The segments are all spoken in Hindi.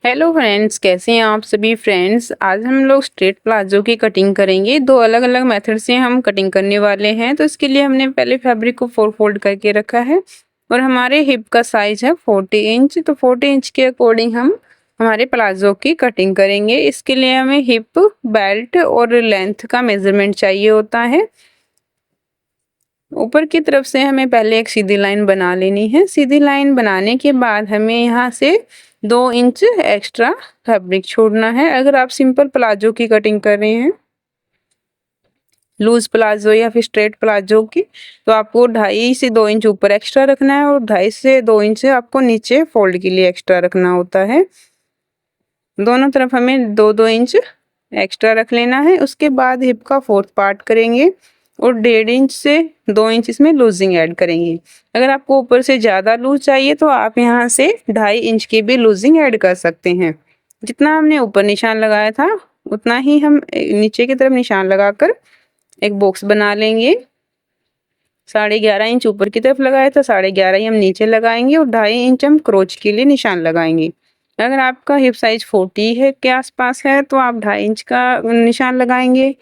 हेलो फ्रेंड्स, कैसे हैं आप सभी फ्रेंड्स। आज हम लोग स्ट्रेट प्लाजो की कटिंग करेंगे। दो अलग अलग मेथड से हम कटिंग करने वाले हैं। तो इसके लिए हमने पहले फैब्रिक को 4 फोल्ड करके रखा है और हमारे हिप का साइज है 40 इंच। तो 40 इंच के अकॉर्डिंग हम हमारे प्लाजो की कटिंग करेंगे। इसके लिए हमें हिप, बेल्ट और लेंथ का मेजरमेंट चाहिए होता है। ऊपर की तरफ से हमें पहले एक सीधी लाइन बना लेनी है। सीधी लाइन बनाने के बाद हमें यहाँ से 2 इंच एक्स्ट्रा फैब्रिक छोड़ना है। अगर आप सिंपल प्लाजो की कटिंग कर रहे हैं, लूज प्लाजो या फिर स्ट्रेट प्लाजो की, तो आपको 2.5 से 2 इंच ऊपर एक्स्ट्रा रखना है और 2.5 से 2 इंच आपको नीचे फोल्ड के लिए एक्स्ट्रा रखना होता है। दोनों तरफ हमें 2-2 इंच एक्स्ट्रा रख लेना है। उसके बाद हिप का 4th पार्ट करेंगे और 1.5 इंच से 2 इंच इसमें लूजिंग ऐड करेंगे। अगर आपको ऊपर से ज़्यादा लूज चाहिए तो आप यहाँ से 2.5 इंच की भी लूजिंग ऐड कर सकते हैं। जितना हमने ऊपर निशान लगाया था उतना ही हम नीचे की तरफ निशान लगाकर एक बॉक्स बना लेंगे। 11.5 इंच ऊपर की तरफ लगाया था, 11.5 ही हम नीचे लगाएंगे और 2.5 इंच हम क्रोच के लिए निशान लगाएंगे। अगर आपका हिप साइज 40 है के आसपास है तो आप 2.5 इंच का निशान लगाएंगे।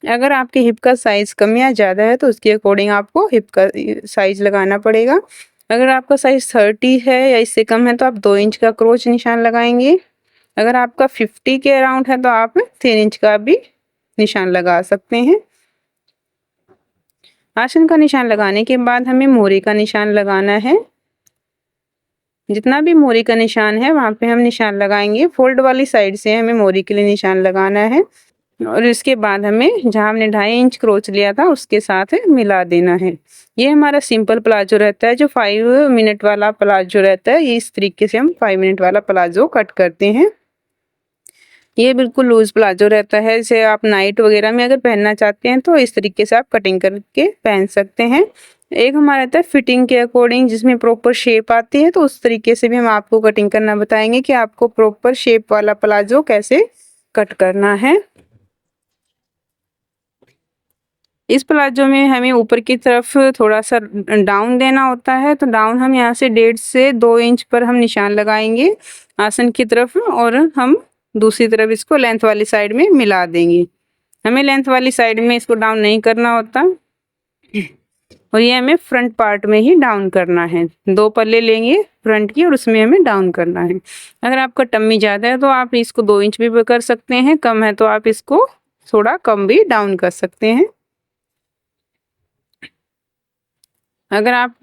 अगर आपके हिप का साइज कम या ज़्यादा है तो उसके अकॉर्डिंग आपको हिप का साइज लगाना पड़ेगा। अगर आपका साइज 30 है या इससे कम है तो आप 2 इंच का क्रोच निशान लगाएंगे। अगर आपका 50 के अराउंड है तो आप 3 इंच का भी निशान लगा सकते हैं। आसन का निशान लगाने के बाद हमें मोरी का निशान लगाना है। जितना भी मोरी का निशान है वहाँ पे हम निशान लगाएंगे। फोल्ड वाली साइड से हमें मोरी के लिए निशान लगाना है और इसके बाद हमें जहाँ हमने 2.5 इंच क्रोच लिया था उसके साथ मिला देना है। ये हमारा सिंपल प्लाजो रहता है। जो 5 मिनट वाला प्लाजो रहता है, ये इस तरीके से हम 5 मिनट वाला प्लाजो कट करते हैं। ये बिल्कुल लूज प्लाजो रहता है। इसे आप नाइट वगैरह में अगर पहनना चाहते हैं तो इस तरीके से आप कटिंग करके पहन सकते हैं। एक हमारा रहता है फिटिंग के अकॉर्डिंग, जिसमें प्रॉपर शेप आती है, तो उस तरीके से भी हम आपको कटिंग करना बताएंगे कि आपको प्रॉपर शेप वाला प्लाजो कैसे कट करना है। इस प्लाजो में हमें ऊपर की तरफ थोड़ा सा डाउन देना होता है। तो डाउन हम यहाँ से 1.5 से 2 इंच पर हम निशान लगाएंगे आसन की तरफ और हम दूसरी तरफ इसको लेंथ वाली साइड में मिला देंगे। हमें लेंथ वाली साइड में इसको डाउन नहीं करना होता और ये हमें फ्रंट पार्ट में ही डाउन करना है। 2 पल्ले लेंगे फ्रंट की और उसमें हमें डाउन करना है। अगर आपका टम्मी ज़्यादा है तो आप इसको 2 इंच भी कर सकते हैं, कम है तो आप इसको थोड़ा कम भी डाउन कर सकते हैं। अगर आप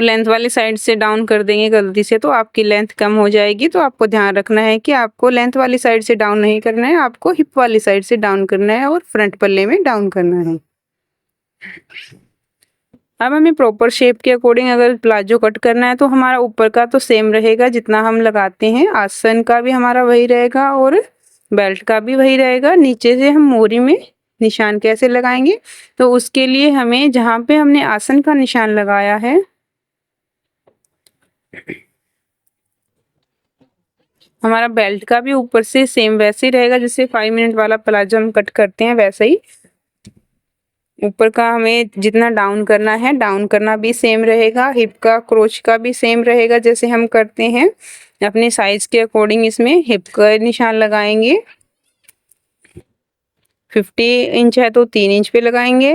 लेंथ वाली साइड से डाउन कर देंगे गलती से तो आपकी लेंथ कम हो जाएगी। तो आपको ध्यान रखना है कि आपको लेंथ वाली साइड से डाउन नहीं करना है, आपको हिप वाली साइड से डाउन करना है और फ्रंट पल्ले में डाउन करना है। अब हमें प्रॉपर शेप के अकॉर्डिंग अगर प्लाजो कट करना है तो हमारा ऊपर का तो सेम रहेगा जितना हम लगाते हैं, आसन का भी हमारा वही रहेगा और बेल्ट का भी वही रहेगा। नीचे से हम मोरी में निशान कैसे लगाएंगे, तो उसके लिए हमें जहाँ पे हमने आसन का निशान लगाया है हमारा बेल्ट का भी ऊपर से सेम वैसे ही रहेगा। जैसे 5 मिनट वाला प्लाजो हम कट करते हैं वैसा ही ऊपर का हमें जितना डाउन करना है, डाउन करना भी सेम रहेगा। हिप का क्रोच का भी सेम रहेगा जैसे हम करते हैं। अपने साइज के अकॉर्डिंग इसमें हिप का निशान लगाएंगे। 50 इंच है तो 3 इंच पे लगाएंगे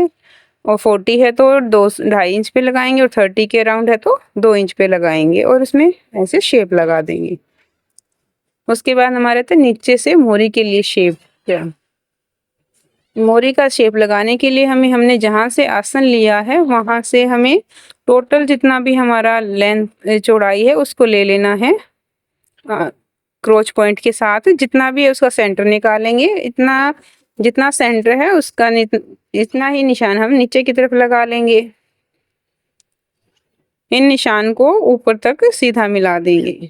और 40 है तो 2.5 इंच पे लगाएंगे और 30 के अराउंड है तो 2 इंच पे लगाएंगे और उसमें ऐसे शेप लगा देंगे। उसके बाद हमारे तो नीचे से मोरी के लिए शेप, मोरी का शेप लगाने के लिए हमने जहाँ से आसन लिया है वहाँ से हमें टोटल जितना भी हमारा लेंथ चौड़ाई है उसको ले लेना है। क्रोच पॉइंट के साथ जितना भी है उसका सेंटर निकालेंगे। इतना जितना सेंटर है उसका इतना ही निशान हम नीचे की तरफ लगा लेंगे। इन निशान को ऊपर तक सीधा मिला देंगे।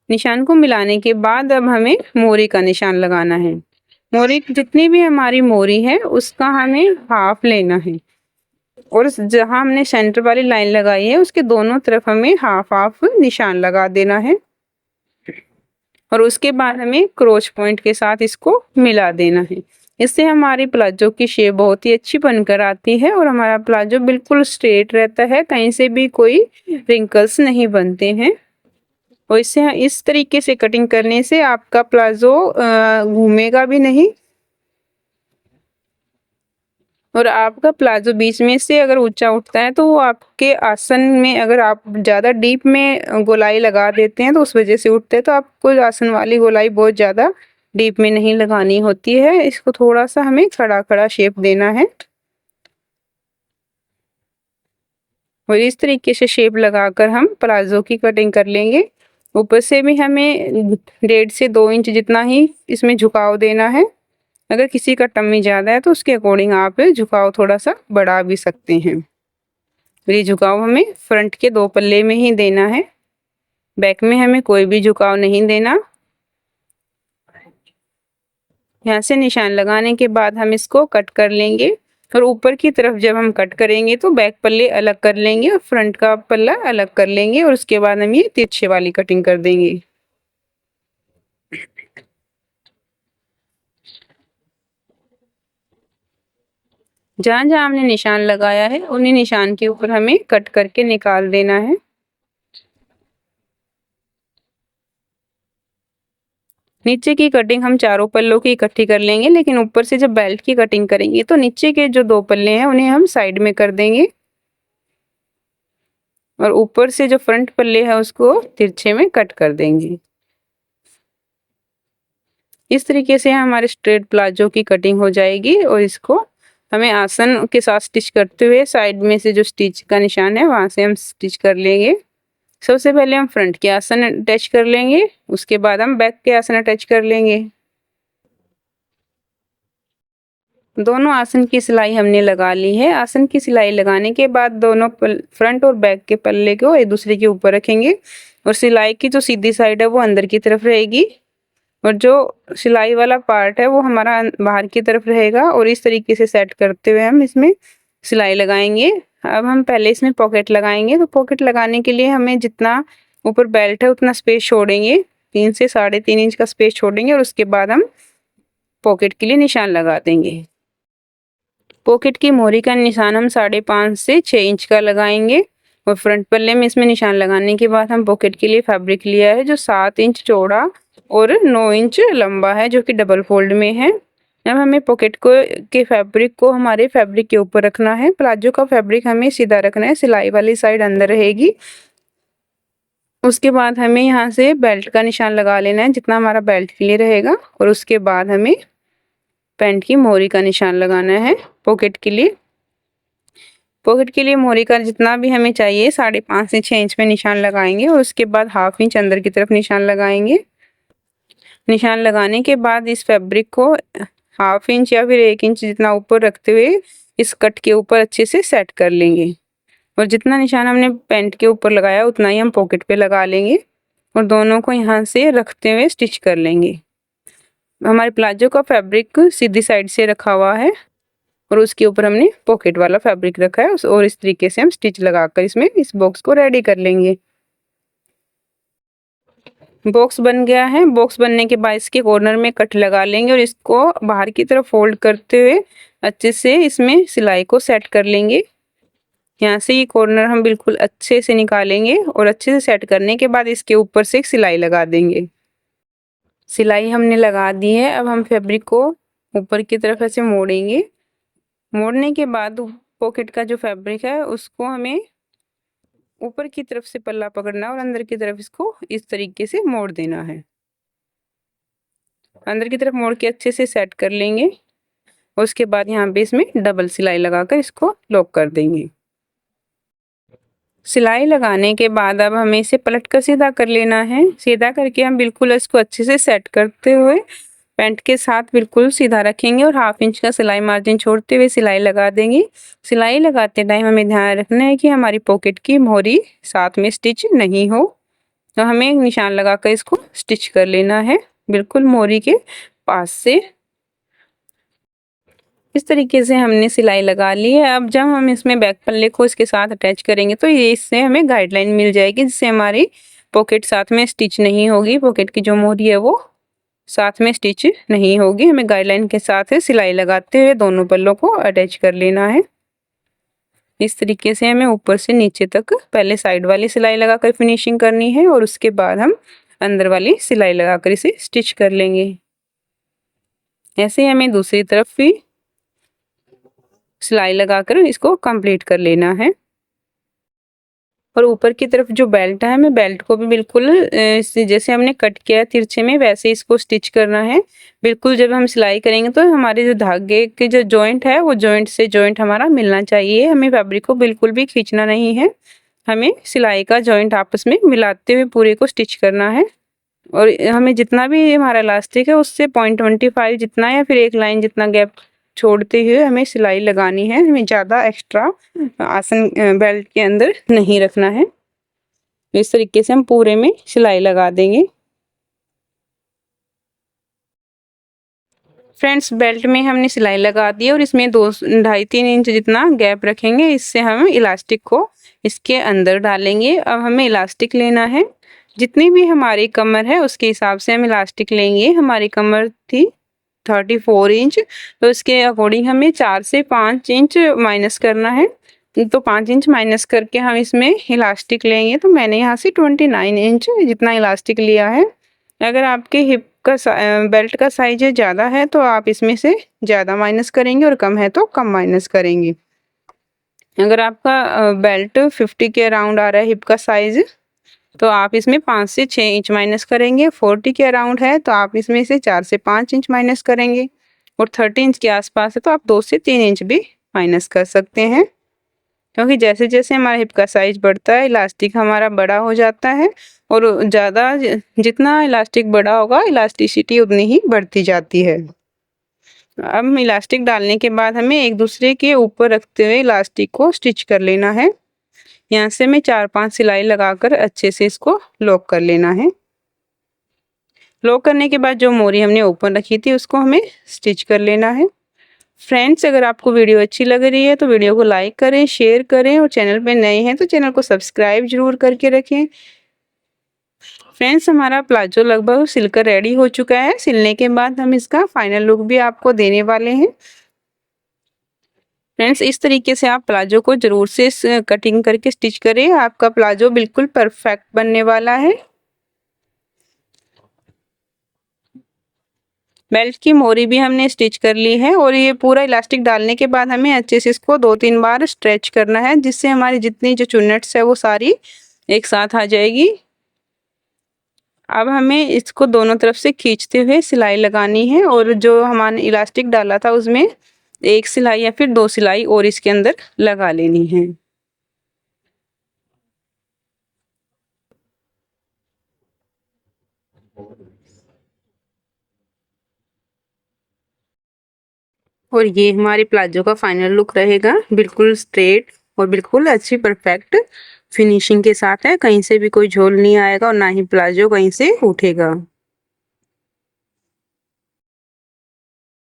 निशान को मिलाने के बाद अब हमें मोरी का निशान लगाना है। मोरी जितनी भी हमारी मोरी है उसका हमें हाफ लेना है और जहां हमने सेंटर वाली लाइन लगाई है उसके दोनों तरफ हमें हाफ हाफ निशान लगा देना है और उसके बाद हमें क्रोच पॉइंट के साथ इसको मिला देना है। इससे हमारी प्लाजो की शेप बहुत ही अच्छी बनकर आती है और हमारा प्लाजो बिल्कुल स्ट्रेट रहता है, कहीं से भी कोई रिंकल्स नहीं बनते हैं। और इससे इस तरीके से कटिंग करने से आपका प्लाजो घूमेगा भी नहीं और आपका प्लाजो बीच में से अगर ऊंचा उठता है तो वो आपके आसन में, अगर आप ज़्यादा डीप में गोलाई लगा देते हैं तो उस वजह से उठते हैं। तो आपको आसन वाली गोलाई बहुत ज़्यादा डीप में नहीं लगानी होती है, इसको थोड़ा सा हमें खड़ा खड़ा शेप देना है और इस तरीके से शेप लगाकर हम प्लाजो की कटिंग कर लेंगे। ऊपर से भी हमें 1.5 से 2 इंच जितना ही इसमें झुकाव देना है। अगर किसी का टम्मी ज़्यादा है तो उसके अकॉर्डिंग आप झुकाव थोड़ा सा बढ़ा भी सकते हैं। ये झुकाव हमें फ्रंट के 2 पल्ले में ही देना है, बैक में हमें कोई भी झुकाव नहीं देना। यहाँ से निशान लगाने के बाद हम इसको कट कर लेंगे और ऊपर की तरफ जब हम कट करेंगे तो बैक पल्ले अलग कर लेंगे और फ्रंट का पल्ला अलग कर लेंगे और उसके बाद हम ये तिरछे वाली कटिंग कर देंगे। जहाँ जहाँ हमने निशान लगाया है उन्हीं निशान के ऊपर हमें कट करके निकाल देना है। नीचे की कटिंग हम चारों पल्लों की इकट्ठी कर लेंगे, लेकिन ऊपर से जब बेल्ट की कटिंग करेंगे तो नीचे के जो 2 पल्ले हैं उन्हें हम साइड में कर देंगे और ऊपर से जो फ्रंट पल्ले है उसको तिरछे में कट कर देंगे। इस तरीके से हमारे स्ट्रेट प्लाजो की कटिंग हो जाएगी और इसको हमें आसन के साथ स्टिच करते हुए साइड में से जो स्टिच का निशान है वहां से हम स्टिच कर लेंगे। सबसे पहले हम फ्रंट के आसन अटैच कर लेंगे, उसके बाद हम बैक के आसन अटैच कर लेंगे। दोनों आसन की सिलाई हमने लगा ली है। आसन की सिलाई लगाने के बाद दोनों फ्रंट और बैक के पल्ले को एक दूसरे के ऊपर रखेंगे और सिलाई की जो सीधी साइड है वो अंदर की तरफ रहेगी और जो सिलाई वाला पार्ट है वो हमारा बाहर की तरफ रहेगा और इस तरीके से सेट करते हुए हम इसमें सिलाई लगाएंगे। अब हम पहले इसमें पॉकेट लगाएंगे, तो पॉकेट लगाने के लिए हमें जितना ऊपर बेल्ट है उतना स्पेस छोड़ेंगे, 3 से 3.5 इंच का स्पेस छोड़ेंगे और उसके बाद हम पॉकेट के लिए निशान लगा देंगे। पॉकेट की मोहरी का निशान हम 5.5 से 6 इंच का लगाएंगे और फ्रंट पल्ले में इसमें निशान लगाने के बाद हम पॉकेट के लिए फैब्रिक लिया है जो 7 इंच चौड़ा और 9 इंच लंबा है, जो कि डबल फोल्ड में है। अब हमें पॉकेट को के फैब्रिक को हमारे फैब्रिक के ऊपर रखना है। प्लाजो का फैब्रिक हमें सीधा रखना है, सिलाई वाली साइड अंदर रहेगी। उसके बाद हमें यहाँ से बेल्ट का निशान लगा लेना है जितना हमारा बेल्ट के लिए रहेगा और उसके बाद हमें पैंट की मोहरी का निशान लगाना है। पॉकेट के लिए मोहरी का जितना भी हमें चाहिए 5.5 से 6 इंच में निशान लगाएंगे और उसके बाद 1/2 इंच अंदर की तरफ निशान लगाएंगे। निशान लगाने के बाद इस फैब्रिक को 1/2 इंच या फिर 1 इंच जितना ऊपर रखते हुए इस कट के ऊपर अच्छे से सेट कर लेंगे और जितना निशान हमने पैंट के ऊपर लगाया उतना ही हम पॉकेट पे लगा लेंगे और दोनों को यहाँ से रखते हुए स्टिच कर लेंगे। हमारे प्लाजो का फैब्रिक सीधी साइड से रखा हुआ है और उसके ऊपर हमने पॉकेट वाला फैब्रिक रखा है और इस तरीके से हम स्टिच लगाकर इसमें इस बॉक्स को रेडी कर लेंगे। बॉक्स बन गया है। बॉक्स बनने के बाद इसके कॉर्नर में कट लगा लेंगे और इसको बाहर की तरफ फोल्ड करते हुए अच्छे से इसमें सिलाई को सेट कर लेंगे। यहाँ से ये कॉर्नर हम बिल्कुल अच्छे से निकालेंगे और अच्छे से सेट करने के बाद इसके ऊपर से एक सिलाई लगा देंगे। सिलाई हमने लगा दी है। अब हम फैब्रिक को ऊपर की तरफ ऐसे मोड़ेंगे। मोड़ने के बाद पॉकेट का जो फैब्रिक है उसको हमें ऊपर की तरफ से पल्ला पकड़ना और अंदर की तरफ इसको इस तरीके से मोड़ देना है। अंदर की तरफ मोड़ के अच्छे से सेट कर लेंगे और उसके बाद यहाँ पे इसमें डबल सिलाई लगाकर इसको लॉक कर देंगे। सिलाई लगाने के बाद अब हमें इसे पलट कर सीधा कर लेना है। सीधा करके हम बिल्कुल इसको अच्छे से सेट करते हुए पैंट के साथ बिल्कुल सीधा रखेंगे और 1/2 इंच का सिलाई मार्जिन छोड़ते हुए सिलाई लगा देंगे। सिलाई लगाते टाइम हमें ध्यान रखना है कि हमारी पॉकेट की मोहरी साथ में स्टिच नहीं हो, तो हमें निशान लगाकर इसको स्टिच कर लेना है बिल्कुल मोहरी के पास से। इस तरीके से हमने सिलाई लगा ली है। अब जब हम इसमें बैक पल्ले को इसके साथ अटैच करेंगे तो ये इससे हमें गाइडलाइन मिल जाएगी जिससे हमारी पॉकेट साथ में स्टिच नहीं होगी। पॉकेट की जो मोहरी है वो साथ में स्टिच नहीं होगी। हमें गाइडलाइन के साथ सिलाई लगाते हुए दोनों पल्लों को अटैच कर लेना है। इस तरीके से हमें ऊपर से नीचे तक पहले साइड वाली सिलाई लगाकर फिनिशिंग करनी है और उसके बाद हम अंदर वाली सिलाई लगाकर इसे स्टिच कर लेंगे। ऐसे ही हमें दूसरी तरफ भी सिलाई लगाकर इसको कंप्लीट कर लेना है। और ऊपर की तरफ जो बेल्ट है, हमें बेल्ट को भी बिल्कुल जैसे हमने कट किया है तिरछे में वैसे इसको स्टिच करना है। बिल्कुल जब हम सिलाई करेंगे तो हमारे जो धागे के जो जॉइंट है वो जॉइंट से जॉइंट हमारा मिलना चाहिए। हमें फैब्रिक को बिल्कुल भी खींचना नहीं है, हमें सिलाई का जॉइंट आपस में मिलाते हुए पूरे को स्टिच करना है। और हमें जितना भी हमारा इलास्टिक है उससे 0.25 जितना या फिर एक लाइन जितना गैप छोड़ते हुए हमें सिलाई लगानी है। हमें ज़्यादा एक्स्ट्रा आसन बेल्ट के अंदर नहीं रखना है। इस तरीके से हम पूरे में सिलाई लगा देंगे। फ्रेंड्स, बेल्ट में हमने सिलाई लगा दी और इसमें 2-2.5-3 इंच जितना गैप रखेंगे। इससे हम इलास्टिक को इसके अंदर डालेंगे। अब हमें इलास्टिक लेना है, जितनी भी हमारी कमर है उसके हिसाब से हम इलास्टिक लेंगे। हमारी कमर थी 34 इंच, तो इसके अकॉर्डिंग हमें 4 से 5 इंच माइनस करना है। तो 5 इंच माइनस करके हम इसमें इलास्टिक लेंगे। तो मैंने यहाँ से 29 इंच जितना इलास्टिक लिया है। अगर आपके हिप का बेल्ट का साइज ज़्यादा है तो आप इसमें से ज़्यादा माइनस करेंगे और कम है तो कम माइनस करेंगे। अगर आपका बेल्ट 50 के अराउंड आ रहा है हिप का साइज, तो आप इसमें 5 से 6 इंच माइनस करेंगे। 40 के अराउंड है तो आप इसमें से 4 से 5 इंच माइनस करेंगे। और 30 इंच के आसपास है तो आप 2 से 3 इंच भी माइनस कर सकते हैं। क्योंकि जैसे जैसे हमारा हिप का साइज बढ़ता है इलास्टिक हमारा बड़ा हो जाता है, और ज़्यादा जितना इलास्टिक बड़ा होगा इलास्टिसिटी उतनी ही बढ़ती जाती है। अब इलास्टिक डालने के बाद हमें एक दूसरे के ऊपर रखते हुए इलास्टिक को स्टिच कर लेना है। यहाँ से हमें 4-5 सिलाई लगाकर अच्छे से इसको लॉक कर लेना है। लॉक करने के बाद जो मोरी हमने ओपन रखी थी उसको हमें स्टिच कर लेना है। फ्रेंड्स, अगर आपको वीडियो अच्छी लग रही है तो वीडियो को लाइक करें, शेयर करें और चैनल पे नए हैं तो चैनल को सब्सक्राइब जरूर करके रखें। फ्रेंड्स, हमारा प्लाजो लगभग सिलकर रेडी हो चुका है। सिलने के बाद हम इसका फाइनल लुक भी आपको देने वाले हैं। फ्रेंड्स, इस तरीके से आप प्लाजो को जरूर से कटिंग करके स्टिच करें, आपका प्लाजो बिल्कुल परफेक्ट बनने वाला है। बेल्ट की मोरी भी हमने स्टिच कर ली है और ये पूरा इलास्टिक डालने के बाद हमें अच्छे से इसको 2-3 बार स्ट्रेच करना है, जिससे हमारी जितनी जो चुन्नट्स है वो सारी एक साथ आ जाएगी। अब हमें इसको दोनों तरफ से खींचते हुए सिलाई लगानी है और जो हमारे इलास्टिक डाला था उसमें एक सिलाई या फिर 2 सिलाई और इसके अंदर लगा लेनी है। और ये हमारे प्लाजो का फाइनल लुक रहेगा, बिल्कुल स्ट्रेट और बिल्कुल अच्छी परफेक्ट फिनिशिंग के साथ है। कहीं से भी कोई झोल नहीं आएगा और ना ही प्लाजो कहीं से उठेगा।